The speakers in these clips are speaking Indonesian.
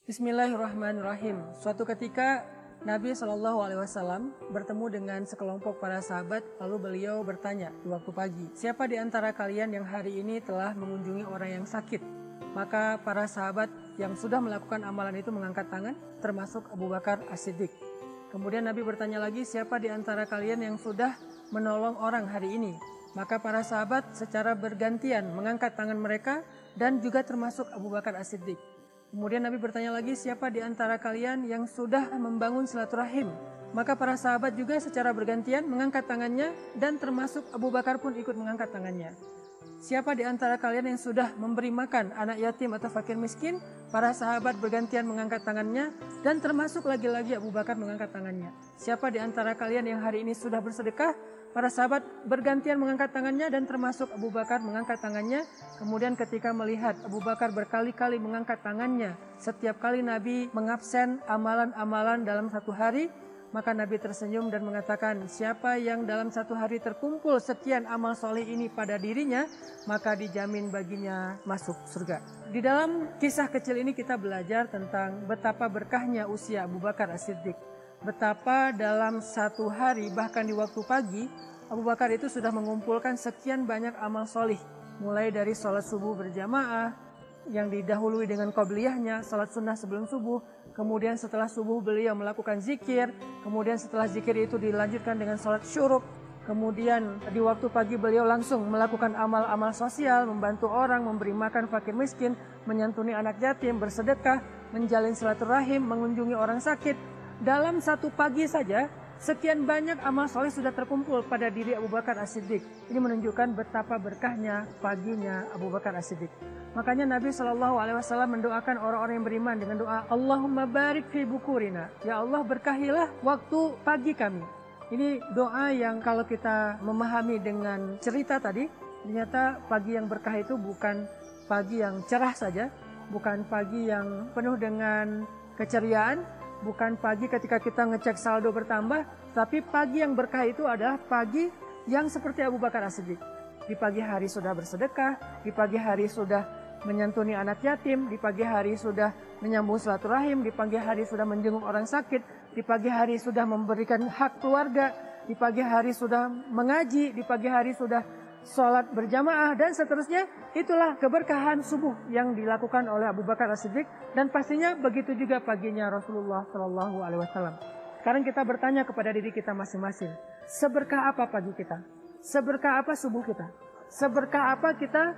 Bismillahirrahmanirrahim. Suatu ketika Nabi SAW bertemu dengan sekelompok para sahabat, lalu beliau bertanya di waktu pagi, siapa di antara kalian yang hari ini telah mengunjungi orang yang sakit? Maka para sahabat yang sudah melakukan amalan itu mengangkat tangan, termasuk Abu Bakar As-Siddiq. Kemudian Nabi bertanya lagi, siapa di antara kalian yang sudah menolong orang hari ini? Maka para sahabat secara bergantian mengangkat tangan mereka dan juga termasuk Abu Bakar As-Siddiq. Kemudian Nabi bertanya lagi, siapa di antara kalian yang sudah membangun silaturahim? Maka para sahabat juga secara bergantian mengangkat tangannya dan termasuk Abu Bakar pun ikut mengangkat tangannya. Siapa di antara kalian yang sudah memberi makan anak yatim atau fakir miskin? Para sahabat bergantian mengangkat tangannya dan termasuk lagi-lagi Abu Bakar mengangkat tangannya. Siapa di antara kalian yang hari ini sudah bersedekah? Para sahabat bergantian mengangkat tangannya dan termasuk Abu Bakar mengangkat tangannya. Kemudian ketika melihat Abu Bakar berkali-kali mengangkat tangannya, setiap kali Nabi mengabsen amalan-amalan dalam satu hari, maka Nabi tersenyum dan mengatakan, siapa yang dalam satu hari terkumpul sekian amal soleh ini pada dirinya, maka dijamin baginya masuk surga. Di dalam kisah kecil ini kita belajar tentang betapa berkahnya usia Abu Bakar As-Siddiq. Betapa dalam satu hari, bahkan di waktu pagi, Abu Bakar itu sudah mengumpulkan sekian banyak amal soleh. Mulai dari sholat subuh berjamaah, yang didahului dengan qobliyahnya, sholat sunnah sebelum subuh. Kemudian setelah subuh beliau melakukan zikir. Kemudian setelah zikir itu dilanjutkan dengan sholat syuruk. Kemudian di waktu pagi beliau langsung melakukan amal-amal sosial, membantu orang, memberi makan fakir miskin, menyantuni anak yatim, bersedekah, menjalin silaturahim, mengunjungi orang sakit. Dalam satu pagi saja, sekian banyak amal soleh sudah terkumpul pada diri Abu Bakar As-Siddiq. Ini menunjukkan betapa berkahnya paginya Abu Bakar As-Siddiq. Makanya Nabi SAW mendoakan orang-orang yang beriman dengan doa, Allahumma barik fi bukurina. Ya Allah, berkahilah waktu pagi kami. Ini doa yang kalau kita memahami dengan cerita tadi, ternyata pagi yang berkah itu bukan pagi yang cerah saja, bukan pagi yang penuh dengan keceriaan, bukan pagi ketika kita ngecek saldo bertambah, tapi pagi yang berkah itu adalah pagi yang seperti Abu Bakar As-Siddiq. Di pagi hari sudah bersedekah, di pagi hari sudah menyantuni anak yatim, di pagi hari sudah menyambung silaturahim, di pagi hari sudah menjenguk orang sakit, di pagi hari sudah memberikan hak keluarga, di pagi hari sudah mengaji, di pagi hari sudah sholat berjamaah, dan seterusnya. Itulah keberkahan subuh yang dilakukan oleh Abu Bakar As-Siddiq, dan pastinya begitu juga paginya Rasulullah SAW. Sekarang kita bertanya kepada diri kita masing-masing, seberkah apa pagi kita? Seberkah apa subuh kita? Seberkah apa kita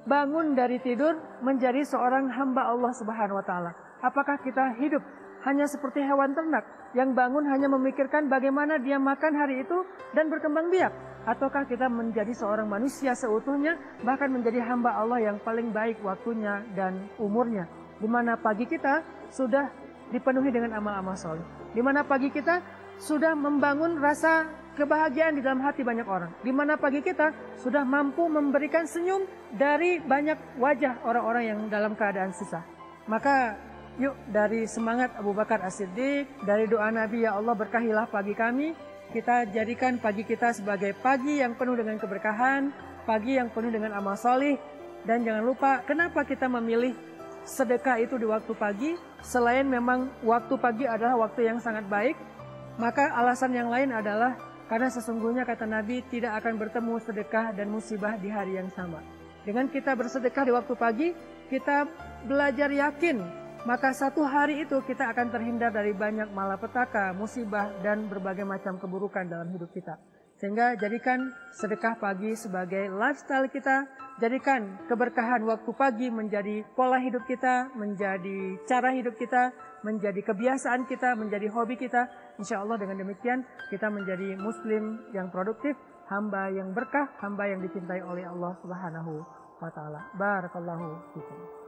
bangun dari tidur menjadi seorang hamba Allah Subhanahu wa Ta'ala? Apakah kita hidup hanya seperti hewan ternak yang bangun hanya memikirkan bagaimana dia makan hari itu dan berkembang biak? Ataukah kita menjadi seorang manusia seutuhnya, bahkan menjadi hamba Allah yang paling baik waktunya dan umurnya? Di mana pagi kita sudah dipenuhi dengan amal-amal soleh. Di mana pagi kita sudah membangun rasa kebahagiaan di dalam hati banyak orang. Di mana pagi kita sudah mampu memberikan senyum dari banyak wajah orang-orang yang dalam keadaan susah. Maka yuk, dari semangat Abu Bakar As-Siddiq, dari doa Nabi, ya Allah berkahilah pagi kami, kita jadikan pagi kita sebagai pagi yang penuh dengan keberkahan, pagi yang penuh dengan amal soleh. Dan jangan lupa, kenapa kita memilih sedekah itu di waktu pagi? Selain memang waktu pagi adalah waktu yang sangat baik, maka alasan yang lain adalah karena sesungguhnya kata Nabi, tidak akan bertemu sedekah dan musibah di hari yang sama. Dengan kita bersedekah di waktu pagi, kita belajar yakin, maka satu hari itu kita akan terhindar dari banyak malapetaka, musibah, dan berbagai macam keburukan dalam hidup kita. Sehingga jadikan sedekah pagi sebagai lifestyle kita, jadikan keberkahan waktu pagi menjadi pola hidup kita, menjadi cara hidup kita, menjadi kebiasaan kita, menjadi hobi kita. Insya Allah dengan demikian kita menjadi muslim yang produktif, hamba yang berkah, hamba yang dicintai oleh Allah Subhanahu wa Ta'ala. Barakallahu fikum.